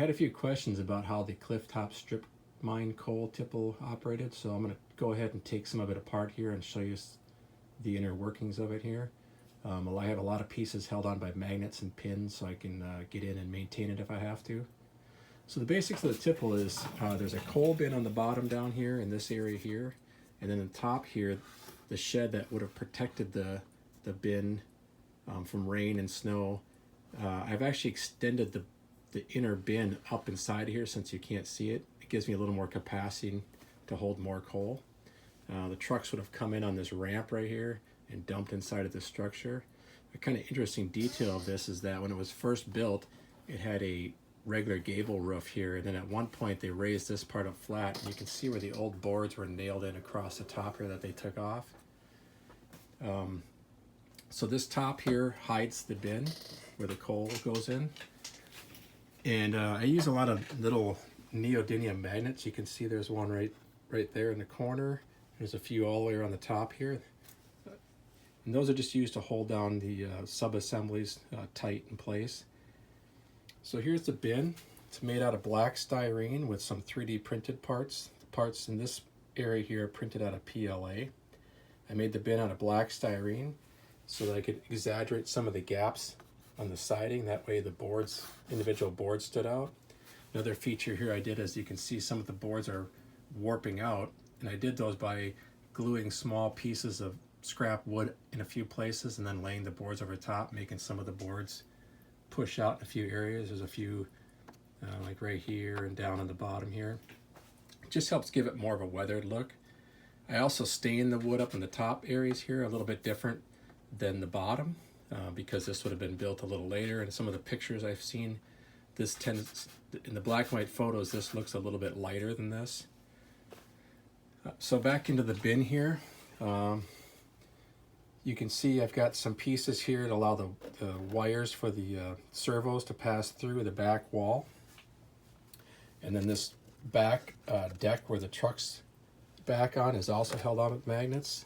had a few questions about how the Clifftop strip mine coal tipple operated, so I'm going to go ahead and take some of it apart here and show you the inner workings of it here. I have a lot of pieces held on by magnets and pins, so I can get in and maintain it if I have to. So the basics of the tipple is there's a coal bin on the bottom down here in this area here, and then on top here, the shed that would have protected the bin from rain and snow. I've actually extended the inner bin up inside here since you can't see it. It gives me a little more capacity to hold more coal. The trucks would have come in on this ramp right here and dumped inside of the structure. A kind of interesting detail of this is that when it was first built, it had a regular gable roof here, and then at one point they raised this part up flat, and you can see where the old boards were nailed in across the top here that they took off. So this top here hides the bin where the coal goes in, and I use a lot of little neodymium magnets. You can see there's one right there in the corner. There's a few all the way around the top here, and those are just used to hold down the sub-assemblies tight in place. So here's the bin. It's made out of black styrene with some 3D printed parts. The parts in this area here are printed out of PLA. I made the bin out of black styrene so that I could exaggerate some of the gaps on the siding. That way the individual boards stood out. Another feature here I did, as you can see, some of the boards are warping out, and I did those by gluing small pieces of scrap wood in a few places and then laying the boards over top, making some of the boards push out in a few areas. There's a few like right here and down on the bottom here. It just helps give it more of a weathered look. I also stain the wood up in the top areas here a little bit different than the bottom because this would have been built a little later. And some of the pictures I've seen, this tends, in the black and white photos, this looks a little bit lighter than this. So back into the bin here. You can see I've got some pieces here to allow the wires for the servos to pass through the back wall. And then this back deck where the truck's back on is also held on with magnets.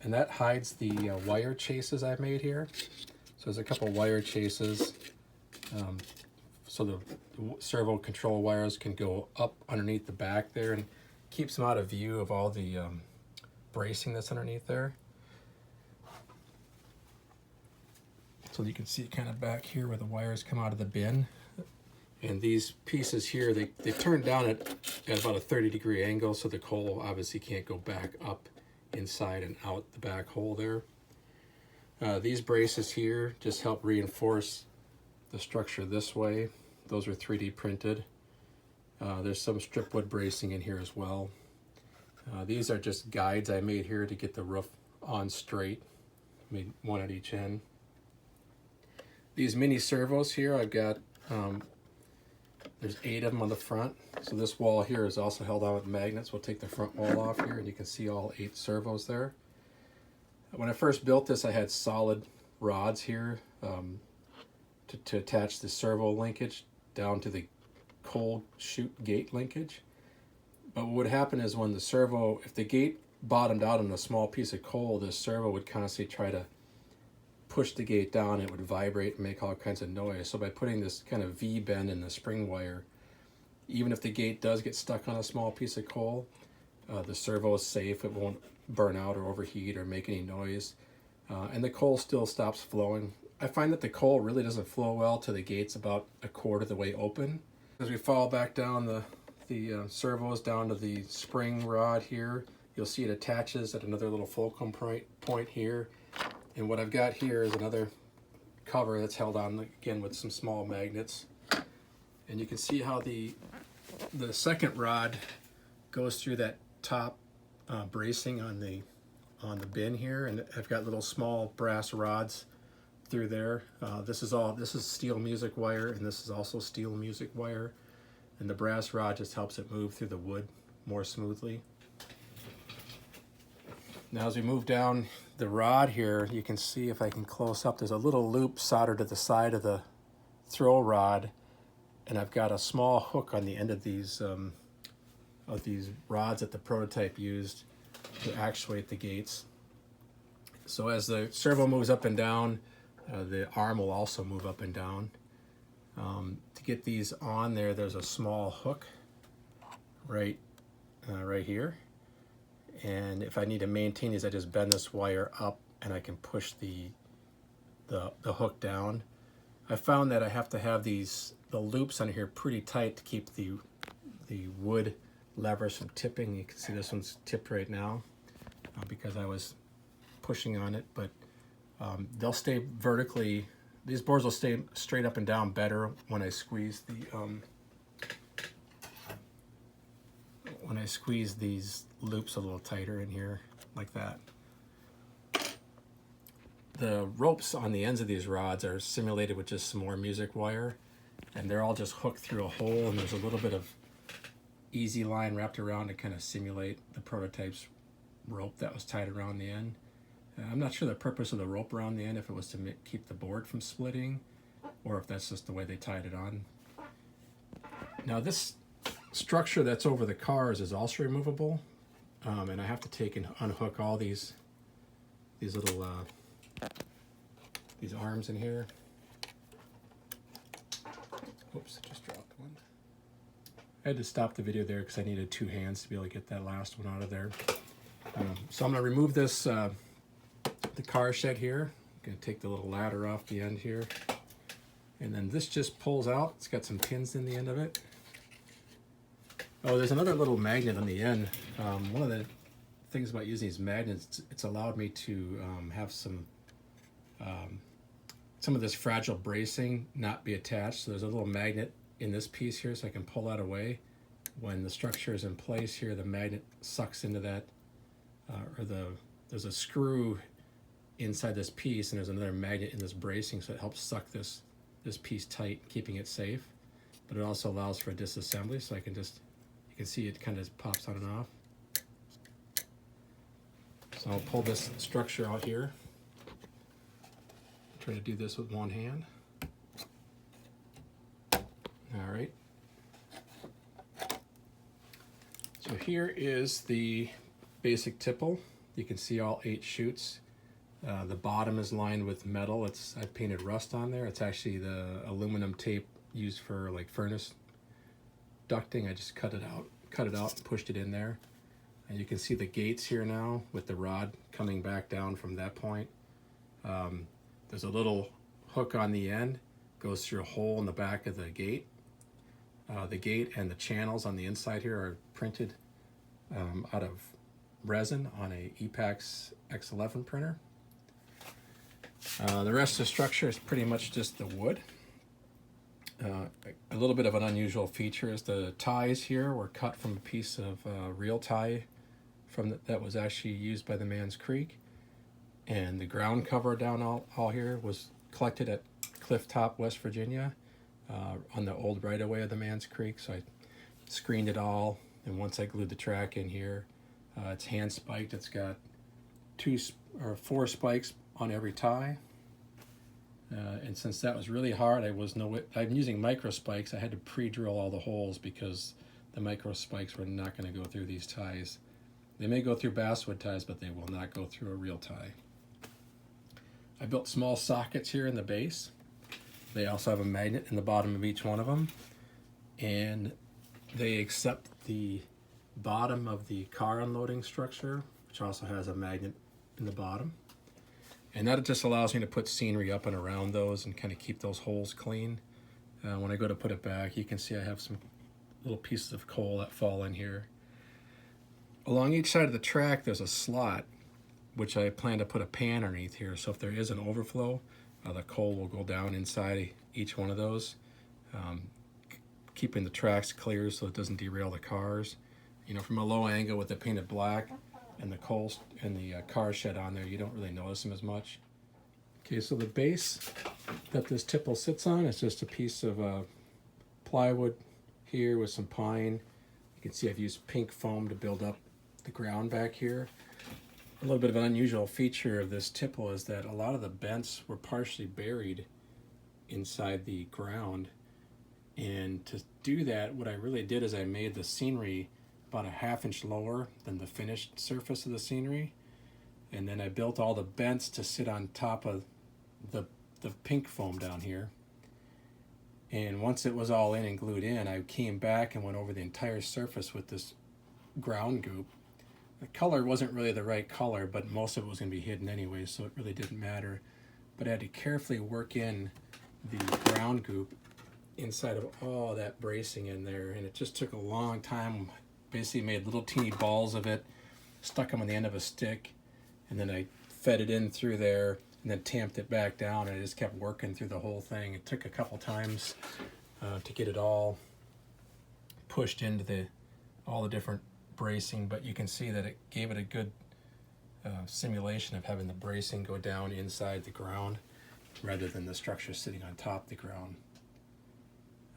And that hides the wire chases I've made here. So there's a couple wire chases. So the servo control wires can go up underneath the back there and keeps them out of view of all the bracing that's underneath there. So you can see kind of back here where the wires come out of the bin. And these pieces here, they turn down at about a 30-degree angle, so the coal obviously can't go back up inside and out the back hole there. These braces here just help reinforce the structure this way. Those are 3D printed. There's some strip wood bracing in here as well. These are just guides I made here to get the roof on straight. Made one at each end. These mini servos here, I've got, there's 8 of them on the front. So this wall here is also held on with magnets. We'll take the front wall off here and you can see all 8 servos there. When I first built this, I had solid rods here to attach the servo linkage down to the coal chute gate linkage. But what would happen is when the servo, if the gate bottomed out on a small piece of coal, the servo would constantly try to push the gate down. It would vibrate and make all kinds of noise. So by putting this kind of V bend in the spring wire, even if the gate does get stuck on a small piece of coal, the servo is safe. It won't burn out or overheat or make any noise. And the coal still stops flowing. I find that the coal really doesn't flow well till the gate's about a quarter of the way open. As we follow back down the servos down to the spring rod here, you'll see it attaches at another little fulcrum point here. And what I've got here is another cover that's held on again with some small magnets. And you can see how the second rod goes through that top bracing on the bin here, and I've got little small brass rods through there. This is steel music wire, and this is also steel music wire. And the brass rod just helps it move through the wood more smoothly. Now as we move down the rod here, you can see, if I can close up, there's a little loop soldered to the side of the throw rod, and I've got a small hook on the end of these rods that the prototype used to actuate the gates. So as the servo moves up and down, the arm will also move up and down. To get these on there, there's a small hook right here. And if I need to maintain these, I just bend this wire up and I can push the hook down. I found that I have to have the loops on here pretty tight to keep the wood levers from tipping. You can see this one's tipped right now because I was pushing on it, but they'll stay vertically. These boards will stay straight up and down better when I squeeze these loops a little tighter in here like that. The ropes on the ends of these rods are simulated with just some more music wire, and they're all just hooked through a hole, and there's a little bit of easy line wrapped around to kind of simulate the prototype's rope that was tied around the end. I'm not sure the purpose of the rope around the end, if it was to keep the board from splitting, or if that's just the way they tied it on. Now this structure that's over the cars is also removable, and I have to take and unhook all these little these arms in here. Oops, I just dropped one. I had to stop the video there because I needed 2 hands to be able to get that last one out of there. So I'm going to remove this the car shed here. I'm going to take the little ladder off the end here, and then this just pulls out. It's got some pins in the end of it. Oh, there's another little magnet on the end. One of the things about using these magnets, it's allowed me to have some of this fragile bracing not be attached. So there's a little magnet in this piece here, so I can pull that away. When the structure is in place here, the magnet sucks into that, there's a screw inside this piece, and there's another magnet in this bracing, so it helps suck this piece tight, keeping it safe. But it also allows for a disassembly, so I can just, you can see it kind of pops on and off. So I'll pull this structure out here. Try to do this with one hand. All right. So here is the basic tipple. You can see all 8 chutes. The bottom is lined with metal. I painted rust on there. It's actually the aluminum tape used for like furnace ducting. I just cut it out and pushed it in there. And you can see the gates here now with the rod coming back down from that point. There's a little hook on the end, goes through a hole in the back of the gate. The gate and the channels on the inside here are printed out of resin on a Epax X11 printer. The rest of the structure is pretty much just the wood. A little bit of an unusual feature is the ties here were cut from a piece of real tie that was actually used by the Mans Creek, and the ground cover down all here was collected at Clifftop, West Virginia, on the old right-of-way of the Mans Creek. So I screened it all, and once I glued the track in here, it's hand spiked. It's got 2 or 4 spikes on every tie, and since that was really hard, I'm using micro spikes. I had to pre-drill all the holes because the micro spikes were not going to go through these ties. They may go through basswood ties, but they will not go through a real tie. I built small sockets here in the base. They also have a magnet in the bottom of each one of them, and they accept the bottom of the car unloading structure, which also has a magnet in the bottom. And that just allows me to put scenery up and around those and kind of keep those holes clean. When I go to put it back, you can see I have some little pieces of coal that fall in here. Along each side of the track, there's a slot, which I plan to put a pan underneath here. So if there is an overflow, the coal will go down inside each one of those, keeping the tracks clear so it doesn't derail the cars. You know, from a low angle with it painted black and the coal and the car shed on there, you don't really notice them as much. Okay, so the base that this tipple sits on is just a piece of plywood here with some pine. You can see I've used pink foam to build up the ground back here. A little bit of an unusual feature of this tipple is that a lot of the bents were partially buried inside the ground. And to do that, what I really did is I made the scenery about a 1/2 inch lower than the finished surface of the scenery. And then I built all the bents to sit on top of the pink foam down here. And once it was all in and glued in, I came back and went over the entire surface with this ground goop. The color wasn't really the right color, but most of it was going to be hidden anyway, so it really didn't matter. But I had to carefully work in the ground goop inside of all that bracing in there, and it just took a long time. Basically made little teeny balls of it, stuck them on the end of a stick, and then I fed it in through there and then tamped it back down, and I just kept working through the whole thing. It took a couple times to get it all pushed into all the different bracing, but you can see that it gave it a good simulation of having the bracing go down inside the ground rather than the structure sitting on top of the ground.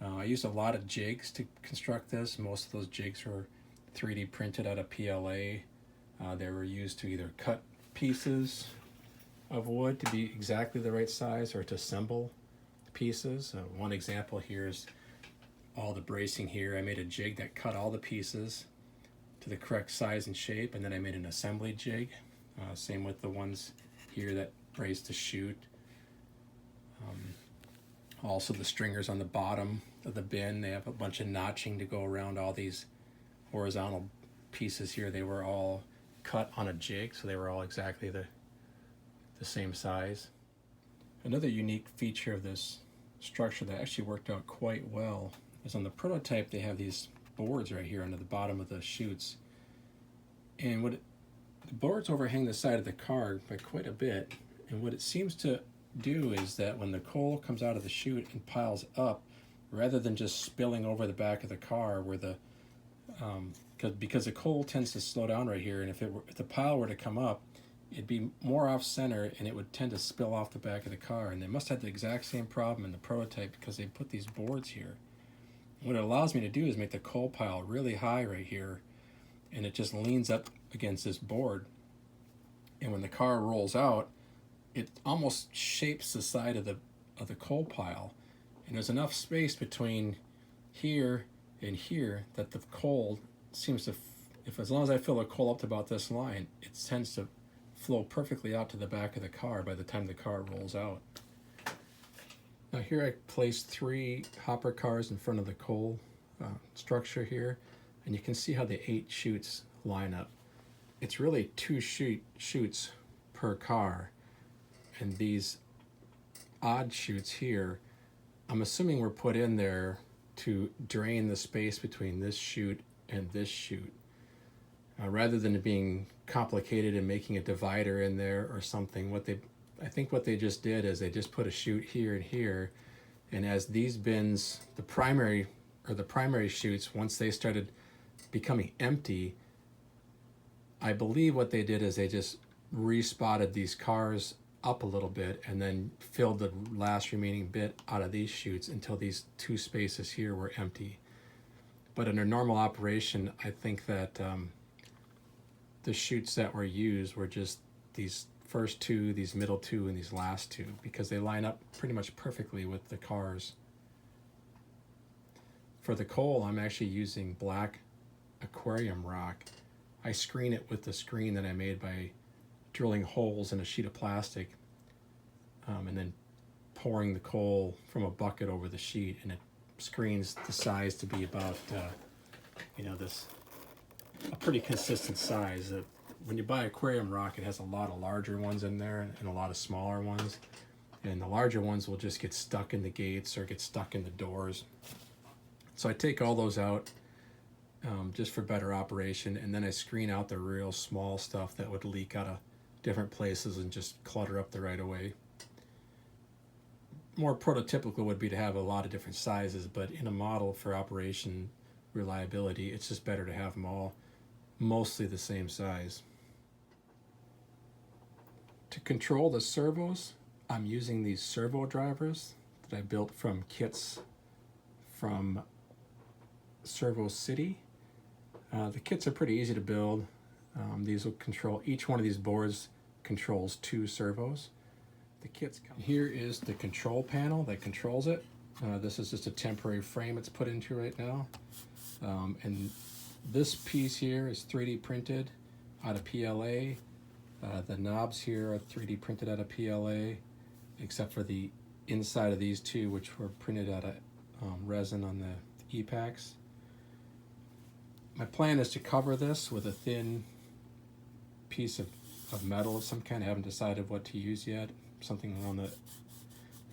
I used a lot of jigs to construct this. Most of those jigs were 3D printed out of PLA. They were used to either cut pieces of wood to be exactly the right size or to assemble pieces. One example here is all the bracing here. I made a jig that cut all the pieces to the correct size and shape, and then I made an assembly jig. Same with the ones here that brace the chute. Also the stringers on the bottom of the bin, they have a bunch of notching to go around all these horizontal pieces here. They were all cut on a jig, so they were all exactly the same size. Another unique feature of this structure that actually worked out quite well is on the prototype they have these boards right here under the bottom of the chutes, and the boards overhang the side of the car by quite a bit, and what it seems to do is that when the coal comes out of the chute and piles up, rather than just spilling over the back of the car where the because the coal tends to slow down right here, and if the pile were to come up, it'd be more off center and it would tend to spill off the back of the car. And they must have the exact same problem in the prototype because they put these boards here. What it allows me to do is make the coal pile really high right here, and it just leans up against this board, and when the car rolls out, it almost shapes the side of the coal pile, and there's enough space between here and here that the coal seems to, if as long as I fill the coal up to about this line, it tends to flow perfectly out to the back of the car by the time the car rolls out. Now here I placed 3 hopper cars in front of the coal structure here, and you can see how the 8 chutes line up. It's really 2 chutes per car, and these odd chutes here, I'm assuming were put in there to drain the space between this chute and this chute. Rather than it being complicated and making a divider in there or something, I think what they just did is they just put a chute here and here, and as these bins, the primary chutes, once they started becoming empty, I believe what they did is they just respotted these cars up a little bit and then filled the last remaining bit out of these chutes until these 2 spaces here were empty. But under normal operation, I think that the chutes that were used were just these first 2, these middle 2, and these last 2, because they line up pretty much perfectly with the cars. For the coal, I'm actually using black aquarium rock. I screen it with the screen that I made by drilling holes in a sheet of plastic and then pouring the coal from a bucket over the sheet, and it screens the size to be about a pretty consistent size. When you buy aquarium rock, it has a lot of larger ones in there and a lot of smaller ones, and the larger ones will just get stuck in the gates or get stuck in the doors. So I take all those out just for better operation, and then I screen out the real small stuff that would leak out of different places and just clutter up the right of way. More prototypical would be to have a lot of different sizes, but in a model for operation reliability, it's just better to have them all mostly the same size. To control the servos, I'm using these servo drivers that I built from kits from Servo City. The kits are pretty easy to build. These will control, each one of these boards controls 2 servos. The kits come. Here is the control panel that controls it. This is just a temporary frame it's put into right now. And this piece here is 3D printed out of PLA. The knobs here are 3D printed out of PLA, except for the inside of these 2, which were printed out of resin on the E-packs. My plan is to cover this with a thin piece of metal of some kind. I haven't decided what to use yet. Something around like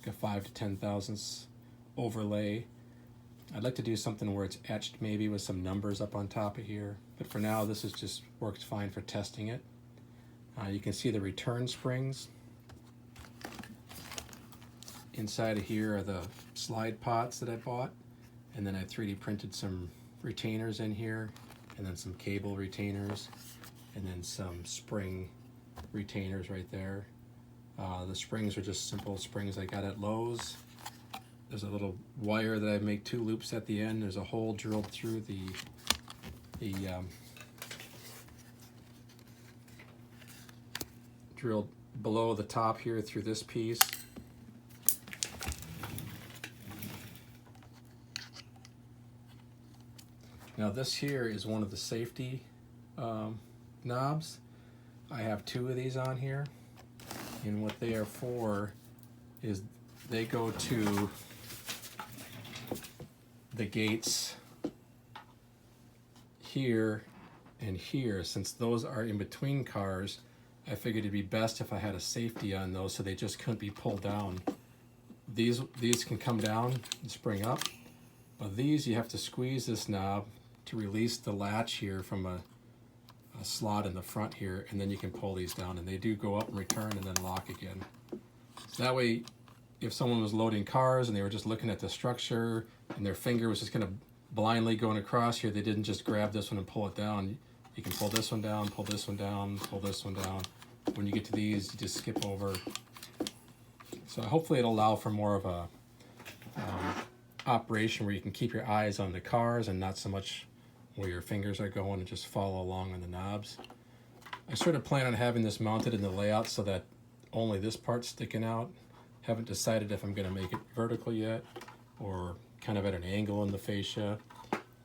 a 5 to 10 thousandths overlay. I'd like to do something where it's etched maybe with some numbers up on top of here. But for now, this is just works fine for testing it. You can see the return springs. Inside of here are the slide pots that I bought. And then I 3D printed some retainers in here, and then some cable retainers, and then some spring retainers right there. The springs are just simple springs I got at Lowe's. There's a little wire that I make 2 loops at the end. There's a hole drilled through drilled below the top here through this piece. Now this here is one of the safety knobs. I have 2 of these on here, and what they are for is they go to the gates here and here. Since those are in between cars, I figured it'd be best if I had a safety on those so they just couldn't be pulled down. These can come down and spring up, but these you have to squeeze this knob to release the latch here from a slot in the front here, and then you can pull these down, and they do go up and return and then lock again. So that way, if someone was loading cars and they were just looking at the structure and their finger was just kind of blindly going across here, they didn't just grab this one and pull it down. You can pull this one down, pull this one down, pull this one down. When you get to these, you just skip over. So hopefully it'll allow for more of a operation where you can keep your eyes on the cars and not so much where your fingers are going and just follow along on the knobs. I sort of plan on having this mounted in the layout so that only this part's sticking out. Haven't decided if I'm going to make it vertical yet or kind of at an angle in the fascia,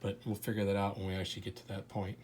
but we'll figure that out when we actually get to that point.